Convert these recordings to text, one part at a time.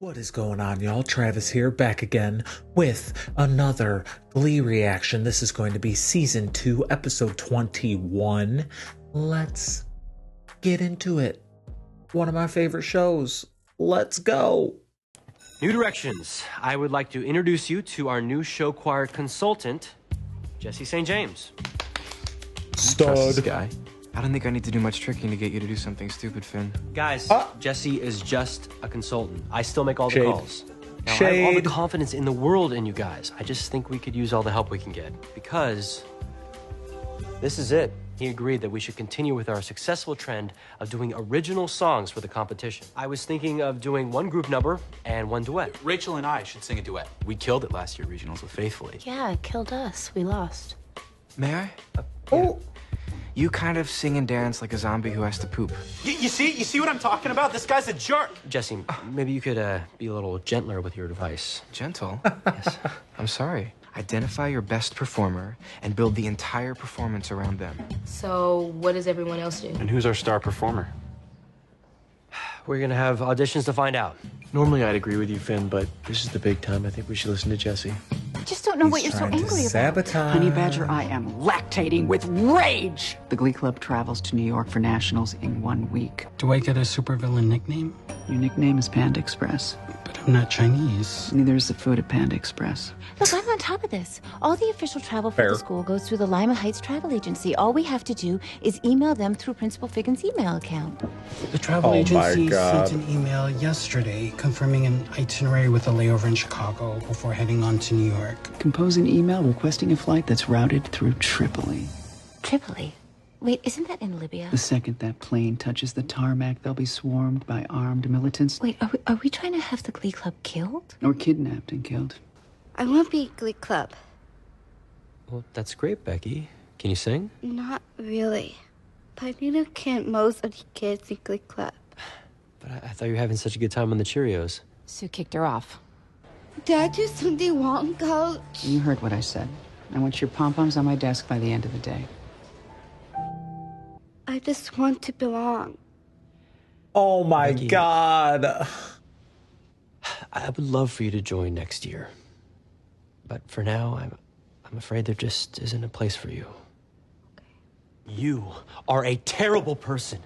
What is going on, y'all? Travis here, back again with another Glee reaction. This is going to be Season 2, Episode 21. Let's get into it. One of my favorite shows. Let's go. New directions. I would like to introduce you to our new show choir consultant, Jesse St. James. Stud. Trust this guy. I don't think I need to do much tricking to get you to do something stupid, Finn. Guys, Jesse is just a consultant. I still make all the Shade. calls. Now, I have all the confidence in the world in you guys. I just think we could use all the help we can get. Because this is it. He agreed that we should continue with our successful trend of doing original songs for the competition. I was thinking of doing one group number and one duet. Rachel and I should sing a duet. We killed it last year regionals with Faithfully. Yeah, it killed us. We lost. May I? Oh. You kind of sing and dance like a zombie who has to poop. You see what I'm talking about? This guy's a jerk. Jesse, maybe you could be a little gentler with your advice. Gentle? Yes. I'm sorry. Identify your best performer and build the entire performance around them. So, what does everyone else do? And who's our star performer? We're gonna have auditions to find out. Normally I'd agree with you, Finn, but this is the big time. I think we should listen to Jesse. I just don't know what you're so Trying to angry about. sabotage. Honey Badger, I am lactating with rage. The Glee Club travels to New York for nationals in 1 week. Do I get a supervillain nickname? Your nickname is Panda Express. But I'm not Chinese. Neither is the food at Panda Express. Look, I'm on top of this. All the official travel for Fair. the school goes through the Lima Heights Travel Agency. All we have to do is email them through Principal Figgins' email account. The travel Oh my agency God. sent an email yesterday confirming an itinerary with a layover in Chicago before heading on to New York. Compose an email requesting a flight that's routed through Tripoli. Tripoli. Wait, isn't that in Libya? The second that plane touches the tarmac, they'll be swarmed by armed militants Wait, are we trying to have the Glee Club killed? or kidnapped and killed. I won't be Glee Club. Well, that's great, Becky. Can you sing? Not really. But I need to count most of the kids in Glee Club. But I thought you were having such a good time on the Cheerios. Sue kicked her off. Did I do something wrong, Coach? You heard what I said. I want your pom-poms on my desk by the end of the day. I just want to belong. Oh my Becky. God. I would love for you to join next year. But for now, I'm afraid there just isn't a place for you. You are a terrible person.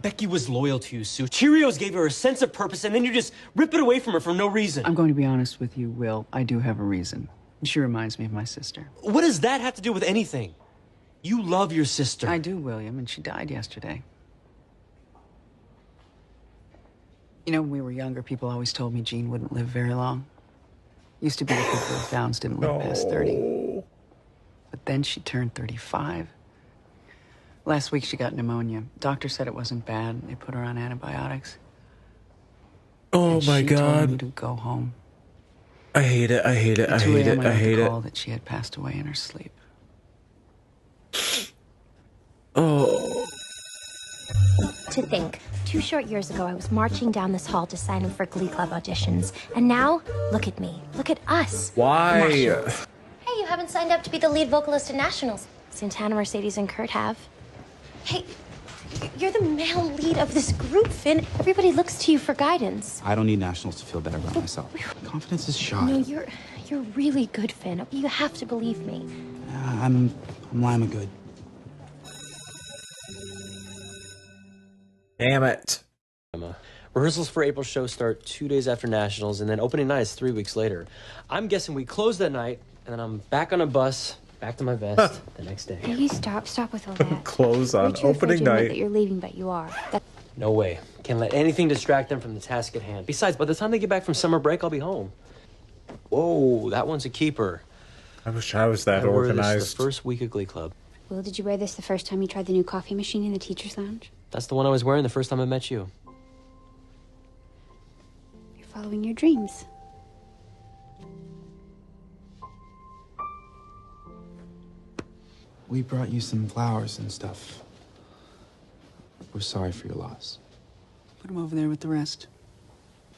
Becky was loyal to you, Sue. Cheerios gave her a sense of purpose, and then you just rip it away from her for no reason. I'm going to be honest with you, Will. I do have a reason. She reminds me of my sister. What does that have to do with anything? You love your sister. I do, William, and she died yesterday. You know, when we were younger, people always told me Jean wouldn't live very long. Used to be that people with Downs didn't live past 30. But then she turned 35. Last week she got pneumonia. Doctor said it wasn't bad. They put her on antibiotics. Oh And my she told me God. to go home. I hate it. I hate it. I At 2 hate a.m. it. I hate got the it. call that she had passed away in her sleep. Oh. To think, 2 short years ago, I was marching down this hall to sign up for Glee Club auditions. And now, look at me. Look at us. Why? Nationals. Hey, you haven't signed up to be the lead vocalist at Nationals. Santana, Mercedes, and Kurt have. Hey, you're the male lead of this group, Finn. Everybody looks to you for guidance. I don't need nationals to feel better about myself. Confidence is shot. No, you're really good, Finn. You have to believe me. I'm Lima good. Damn it. Rehearsals for April's show start 2 days after Nationals, and then opening night is 3 weeks later. I'm guessing we close that night, and then I'm back on a bus, back to my vest the next day. You stop with all that. Close on You're too afraid opening to admit night. that you're leaving, but you are. No way. Can't let anything distract them from the task at hand. Besides, by the time they get back from summer break, I'll be home. Whoa, that one's a keeper. I wish I was that I wore this organized. the first week of Glee Club. Will, did you wear this the first time you tried the new coffee machine in the teacher's lounge? That's the one I was wearing the first time I met you. You're following your dreams. We brought you some flowers and stuff. We're sorry for your loss. Put them over there with the rest.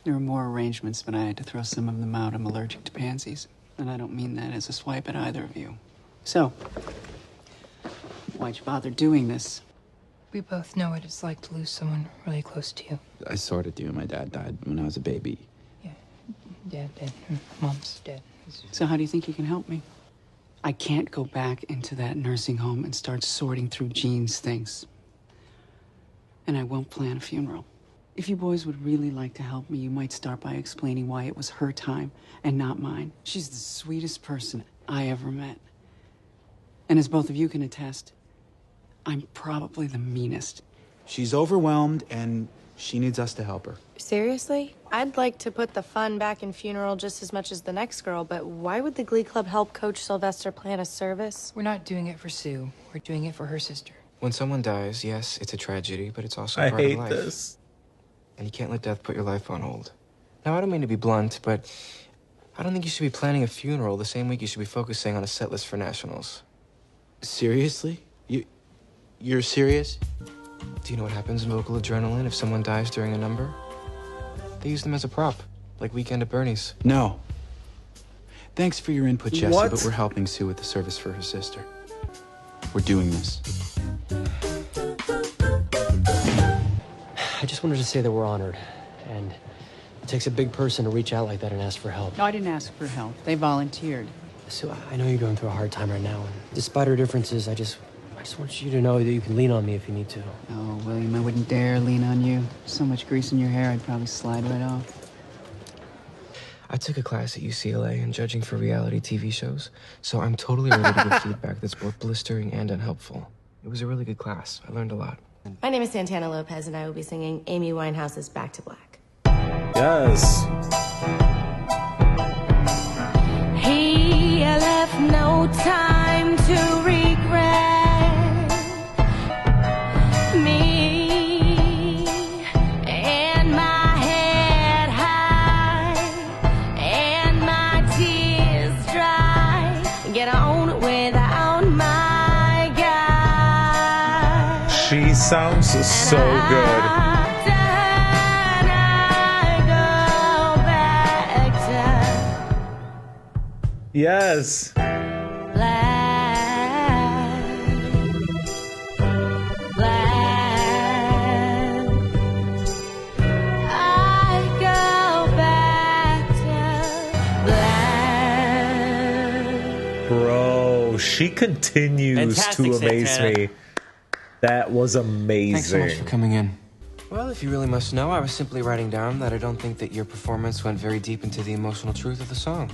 There were more arrangements, but I had to throw some of them out. I'm allergic to pansies. And I don't mean that as a swipe at either of you. So, why'd you bother doing this? We both know what it's like to lose someone really close to you. I sort of do. My dad died when I was a baby. Yeah. Dad dead. Mom's dead. So how do you think you can help me? I can't go back into that nursing home and start sorting through Jean's things. And I won't plan a funeral. If you boys would really like to help me, you might start by explaining why it was her time and not mine. She's the sweetest person I ever met. And as both of you can attest, I'm probably the meanest. She's overwhelmed and she needs us to help her. Seriously? I'd like to put the fun back in funeral just as much as the next girl, but why would the Glee Club help Coach Sylvester plan a service? We're not doing it for Sue. We're doing it for her sister. When someone dies, yes, it's a tragedy, but it's also I part of hate life. this. And you can't let death put your life on hold. Now, I don't mean to be blunt, but I don't think you should be planning a funeral the same week you should be focusing on a set list for nationals. Seriously? You're serious? Do you know what happens in vocal adrenaline if someone dies during a number? They use them as a prop, like Weekend at Bernie's. No. Thanks for your input, Jesse, What? but we're helping Sue with the service for her sister. We're doing this. I just wanted to say that we're honored, and it takes a big person to reach out like that and ask for help. No, I didn't ask for help. They volunteered. So I know you're going through a hard time right now, and despite our differences, I just want you to know that you can lean on me if you need to. Oh, William, I wouldn't dare lean on you. So much grease in your hair, I'd probably slide right off. I took a class at UCLA in judging for reality TV shows, so I'm totally ready to give feedback that's both blistering and unhelpful. It was a really good class. I learned a lot. My name is Santana Lopez, and I will be singing Amy Winehouse's Back to Black. Yes. He left no time to regret me and my head high and my tears dry. Get on without my guy. She sounds so good. Yes. Bro, she continues Fantastic, to amaze Santana. me. That was amazing. Thanks so much for coming in. Well, if you really must know, I was simply writing down that I don't think that your performance went very deep into the emotional truth of the song.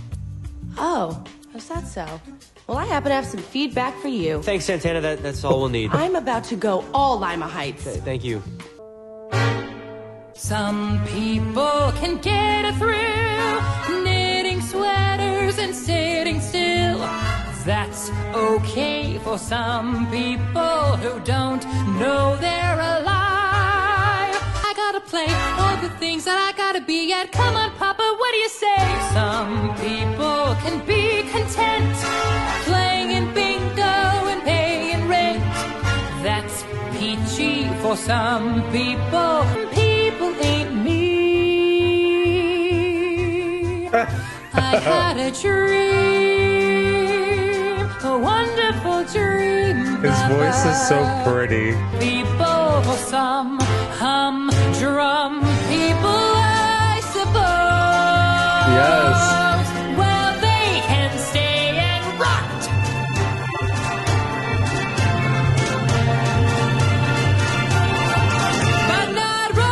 Oh, is that so? Well, I happen to have some feedback for you. Thanks, Santana. That's all we'll need. I'm about to go all Lima Heights. Thank you. Some people can get a thrill knitting sweaters and sitting still. That's okay for some people who don't know they're alive. I gotta play all the things that I gotta be yet. Come on, Papa, what do you say? Some people can be content playing in bingo and paying rent. That's peachy for some people. People ain't me. I had a dream, a wonderful dream. His voice is so pretty. People for some humdrum people, I suppose. Yes. Well, they can stay and rot. But not wrong.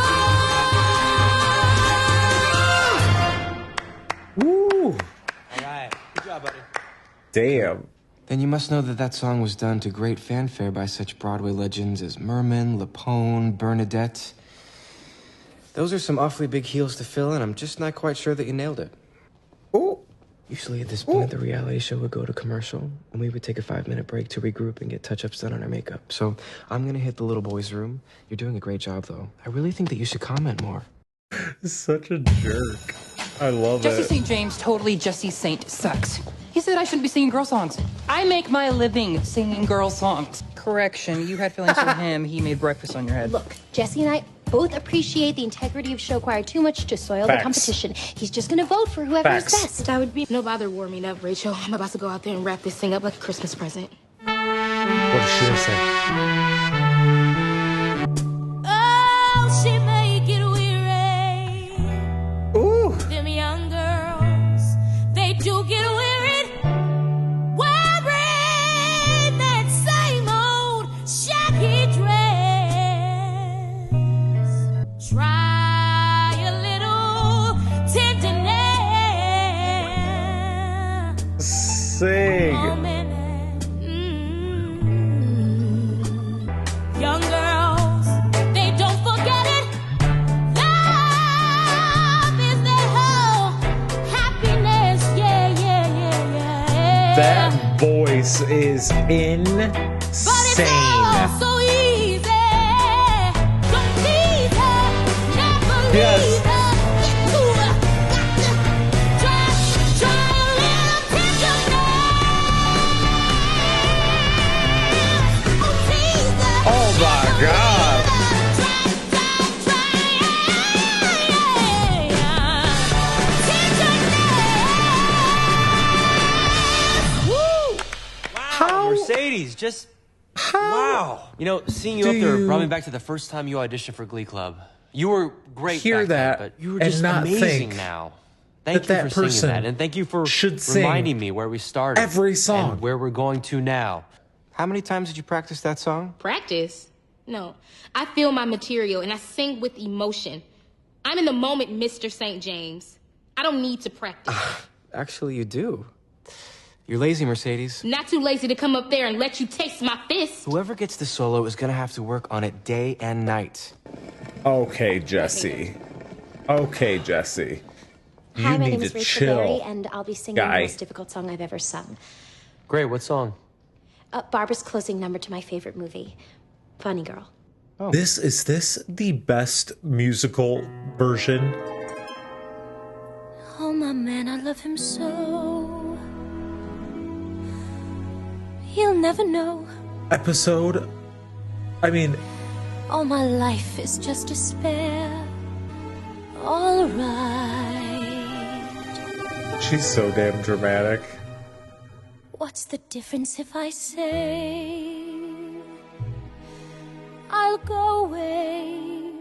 Woo. All right. Good job, buddy. Damn. Then you must know that that song was done to great fanfare by such Broadway legends as Merman, Lapone, Bernadette. Those are some awfully big heels to fill, and I'm just not quite sure that you nailed it. Ooh. Usually at this point, the reality show would go to commercial, and we would take a 5-minute break to regroup and get touch-ups done on our makeup. So I'm gonna hit the little boy's room. You're doing a great job, though. I really think that you should comment more. Such a jerk. I love Jesse it. St. James, totally Jesse Saint sucks. He said I shouldn't be singing girl songs. I make my living singing girl songs. Correction, you had feelings for him. He made breakfast on your head. Look, Jesse and I both appreciate the integrity of show choir too much to soil Facts. the competition. He's just gonna vote for whoever Facts. is best. That would be no bother warming up, Rachel. I'm about to go out there and wrap this thing up like a Christmas present. What did she say? Oh, she make it weary. Ooh. Them young girls Try a little tenderness. Sing. Young girls, they don't forget it. Love is their whole happiness. Yeah, yeah, yeah, yeah. That voice is insane. So easy. Don't tease her, never leave Yes. her. Get to her, got to try a little tenderness. Oh, tease her. Oh my God. Wow, Mercedes, just wow. You know, seeing you up there brought me back to the first time you auditioned for Glee Club. You were great Hear back that then, but you were and just not amazing think now. Thank you that for singing person that, and thank you for should sing reminding me where we started. every song. And where we're going to now. How many times did you practice that song? Practice? No. I feel my material and I sing with emotion. I'm in the moment, Mr. St. James. I don't need to practice. Actually, you do. You're lazy, Mercedes. Not too lazy to come up there and let you taste my fist. Whoever gets the solo is gonna have to work on it day and night. Okay, Jesse. Okay, Jesse. You Hi, my need name to is Rachel chill, Berry, and I'll be singing guy. the most difficult song I've ever sung. Great, what song? Barbara's closing number to my favorite movie, Funny Girl. Oh. Is this the best musical version? Oh, my man, I love him so. He'll never know. Episode? I mean, All my life is just despair. All right. she's so damn dramatic. What's the difference if I say I'll go away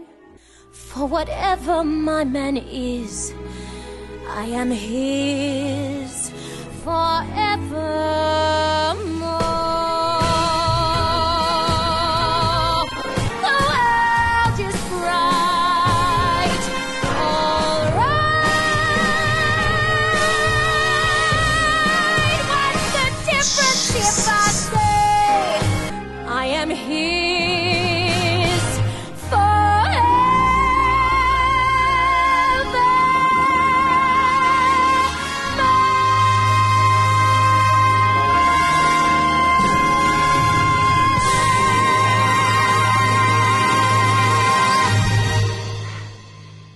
for whatever my man is? I am his forevermore. The world is bright, all right. What's the difference if I say I am his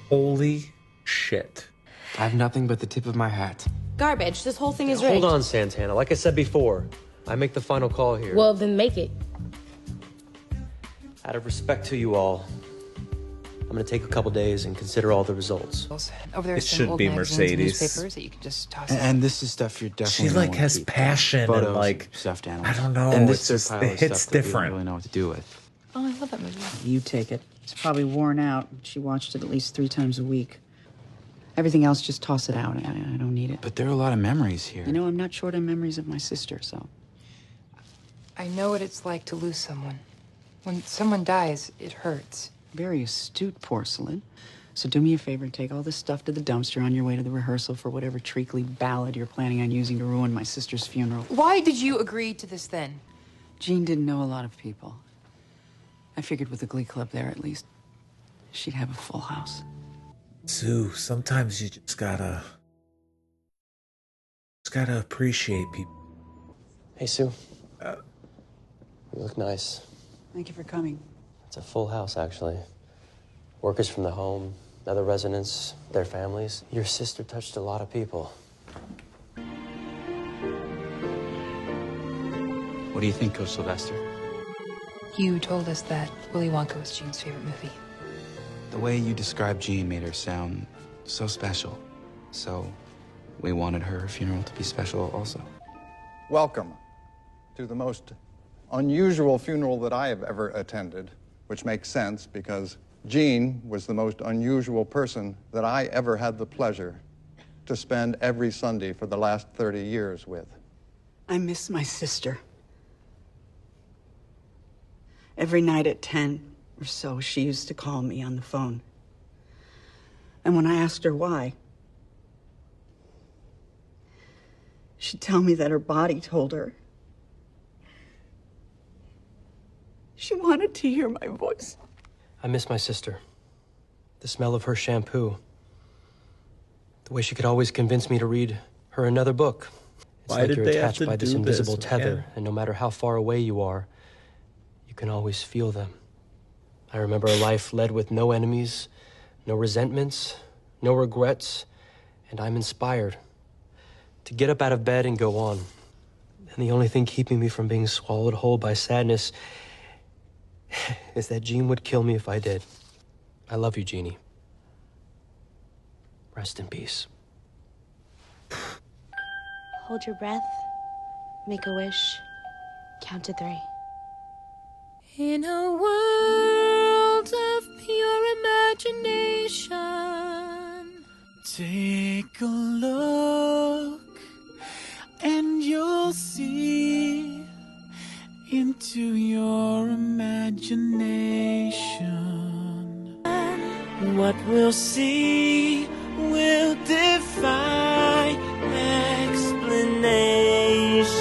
Holy shit. I have nothing but the tip of my hat. Garbage. This whole thing is rigged. Hold on, Santana. Like I said before, I make the final call here. Well, then make it. Out of respect to you all, I'm gonna take a couple days and consider all the results. Over there, It should be Mercedes. Newspapers that you can just toss And this is stuff you're definitely She gonna like wanna has keep. passion Photos and like stuffed animals. I don't know. And It's this is just, a pile of it hits stuff that we don't different. really know what to do with. Oh, I love that movie. You take it. It's probably worn out. She watched it at least 3 times a week. Everything else, just toss it out. I don't need it. But there are a lot of memories here. You know, I'm not short on memories of my sister, so. I know what it's like to lose someone. When someone dies, it hurts. Very astute porcelain. So do me a favor and take all this stuff to the dumpster on your way to the rehearsal for whatever treacly ballad you're planning on using to ruin my sister's funeral. Why did you agree to this then? Jean didn't know a lot of people. I figured with the Glee Club there, at least, she'd have a full house. Sue, sometimes you just gotta appreciate people. Hey, Sue. You look nice. Thank you for coming. It's a full house, actually. Workers from the home, other residents, their families. Your sister touched a lot of people. What do you think, Coach Sylvester? You told us that Willy Wonka was Jean's favorite movie. The way you described Jean made her sound so special. So we wanted her funeral to be special also. Welcome to the most unusual funeral that I have ever attended, which makes sense because Jean was the most unusual person that I ever had the pleasure to spend every Sunday for the last 30 years with. I miss my sister. Every night at 10 or so, she used to call me on the phone. And when I asked her why, she'd tell me that her body told her she wanted to hear my voice. I miss my sister. The smell of her shampoo. The way she could always convince me to read her another book. It's Why like did you're they have attached to by this do invisible this, tether, man? and no matter how far away you are, you can always feel them. I remember a life led with no enemies, no resentments, no regrets, and I'm inspired to get up out of bed and go on. And the only thing keeping me from being swallowed whole by sadness is that Jean would kill me if I did. I love you, Jeannie. Rest in peace. Hold your breath, make a wish, count to 3. In a world of pure imagination, take a look and you'll see into your imagination. What we'll see will defy explanation.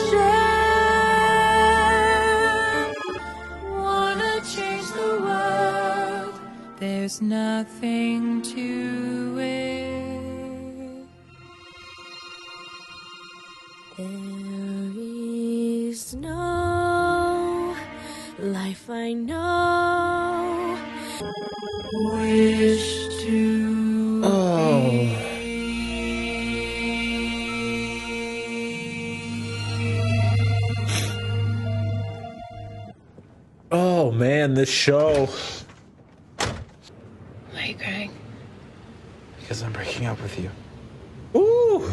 wanna change the world. There's nothing to it. There is no life I know. Wish to be. Oh man, this show. Why are you crying? Because I'm breaking up with you. Ooh.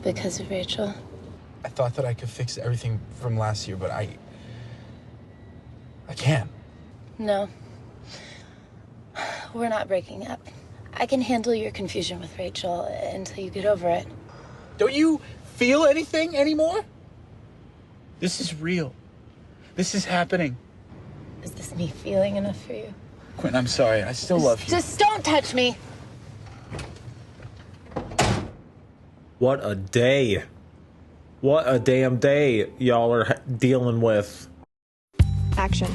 Because of Rachel? I thought that I could fix everything from last year, but I can't. No. We're not breaking up. I can handle your confusion with Rachel until you get over it. Don't you feel anything anymore? This is real. This is happening. Is this me feeling enough for you? Quinn, I'm sorry. I still love you. Just don't touch me! What a day. What a damn day y'all are dealing with. Action.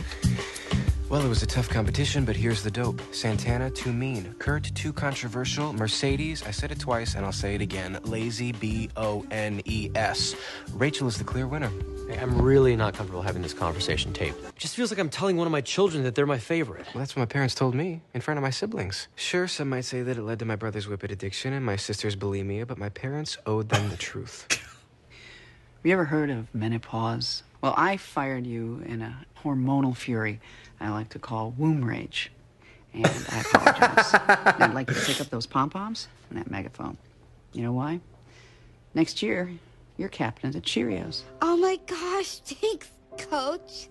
Well, it was a tough competition, but here's the dope. Santana, too mean. Kurt, too controversial. Mercedes, I said it twice and I'll say it again. Lazy, B-O-N-E-S. Rachel is the clear winner. Hey, I'm really not comfortable having this conversation taped. It just feels like I'm telling one of my children that they're my favorite. Well, that's what my parents told me, in front of my siblings. Sure, some might say that it led to my brother's whippet addiction and my sister's bulimia, but my parents owed them the truth. Have you ever heard of menopause? Well, I fired you in a hormonal fury I like to call womb rage. And I apologize. And I'd like you to take up those pom-poms and that megaphone. You know why? Next year, you're captain of the Cheerios. Oh my gosh, thanks, Coach.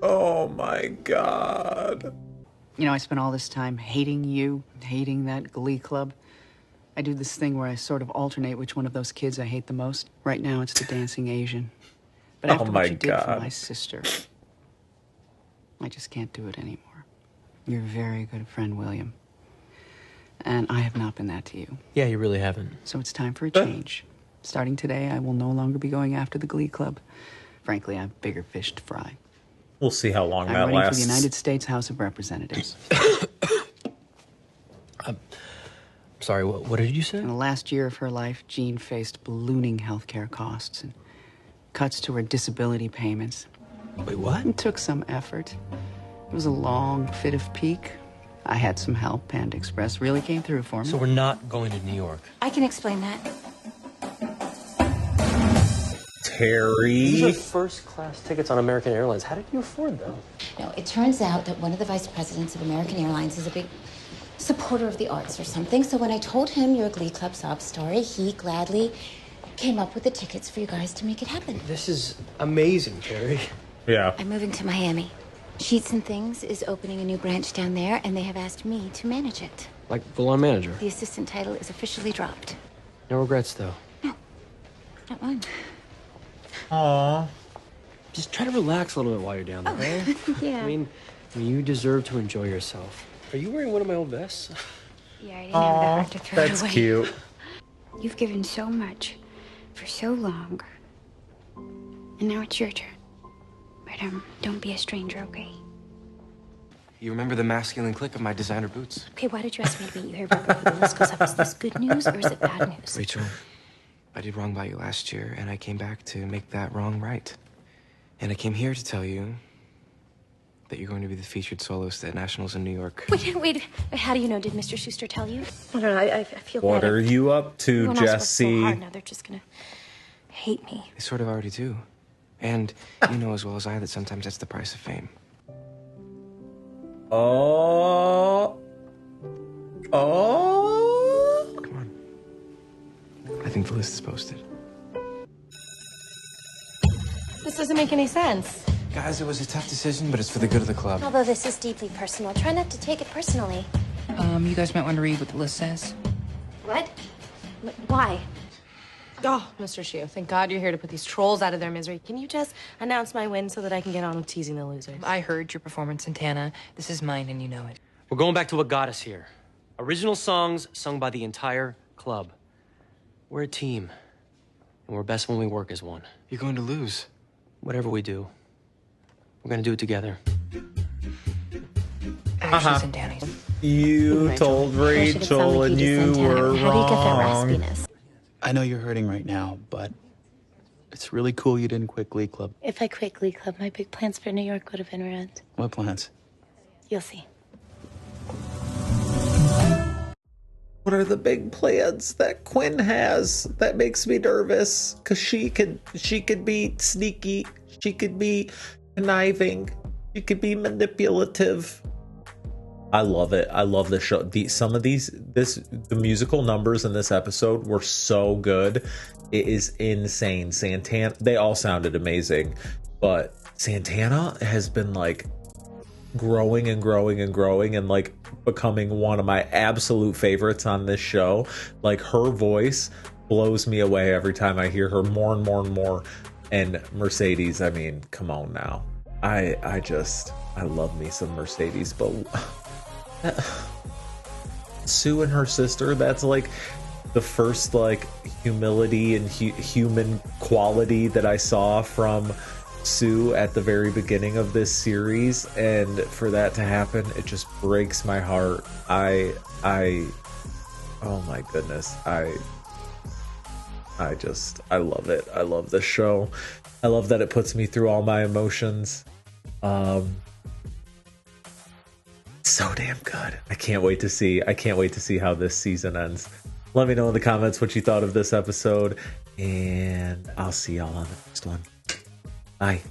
Oh my God. You know, I spent all this time hating you, hating that Glee Club. I do this thing where I sort of alternate which one of those kids I hate the most. Right now, it's the dancing Asian. But after what you did for my sister, I just can't do it anymore. You're a very good friend, William. And I have not been that to you. Yeah, you really haven't. So it's time for a change. Starting today, I will no longer be going after the Glee Club. Frankly, I have bigger fish to fry. We'll see how long I'm that running lasts. for the United States House of Representatives. Sorry, what did you say? In the last year of her life, Jean faced ballooning healthcare costs and cuts to her disability payments. Wait, what? It took some effort. It was a long fit of pique. I had some help. Panda Express really came through for me. So we're not going to New York. I can explain that. These are Terry. first-class tickets on American Airlines. How did you afford them? No, it turns out that one of the vice presidents of American Airlines is a big supporter of the arts or something. So when I told him your Glee Club sob story, he gladly came up with the tickets for you guys to make it happen. This is amazing, Terry. Yeah. I'm moving to Miami. Sheets and Things is opening a new branch down there, and they have asked me to manage it. Like full-on manager. The assistant title is officially dropped. No regrets, though. Not one. Aww. just try to relax a little bit while you're down there, okay? Yeah. I mean, you deserve to enjoy yourself. Are you wearing one of my old vests? Yeah, I didn't have the heart to throw it That's away. cute. You've given so much for so long. And now it's your turn. But don't be a stranger, okay? You remember the masculine click of my designer boots? Okay, why did you ask me to meet you here before the list goes up? Is this good news or is it bad news? Rachel, I did wrong by you last year, and I came back to make that wrong right. And I came here to tell you that you're going to be the featured soloist at Nationals in New York. Wait. How do you know? Did Mr. Schuster tell you? I don't know. I feel What bad. are you up to, Everyone else worked so Jesse? hard. Now they're just gonna hate me. They sort of already do. And you know as well as I that sometimes that's the price of fame. Oh. Come on. I think the list is posted. This doesn't make any sense. Guys, it was a tough decision, but it's for the good of the club. Although this is deeply personal, try not to take it personally. You guys might want to read what the list says. What? Why? Oh, Mr. Shio, thank God you're here to put these trolls out of their misery. Can you just announce my win so that I can get on with teasing the losers? I heard your performance, Santana. This is mine, and you know it. We're going back to what got us here. Original songs sung by the entire club. We're a team, and we're best when we work as one. You're going to lose. Whatever we do, we're gonna do it together. Actually, Santana. You told Rachel and you were How do you get that wrong. raspiness? I know you're hurting right now, but it's really cool you didn't quit Glee Club. If I quit Glee Club, my big plans for New York would have been ruined. What plans? You'll see. What are the big plans that Quinn has? That makes me nervous because she could be sneaky, she could be conniving, she could be manipulative. I love it. I love the show. The musical numbers in this episode were so good. It is insane. Santana, they all sounded amazing, but Santana has been like growing and growing and growing and like becoming one of my absolute favorites on this show. Like her voice blows me away every time I hear her more and more and more. And Mercedes, I mean, come on now. I love me some Mercedes, but Sue and her sister, that's like the first like humility and human quality that I saw from Sue at the very beginning of this series, and for that to happen, it just breaks my heart. Oh my goodness, I love it. I love this show. I love that it puts me through all my emotions. So damn good. I can't wait to see how this season ends. Let me know in the comments what you thought of this episode, and I'll see y'all on the next one. Bye.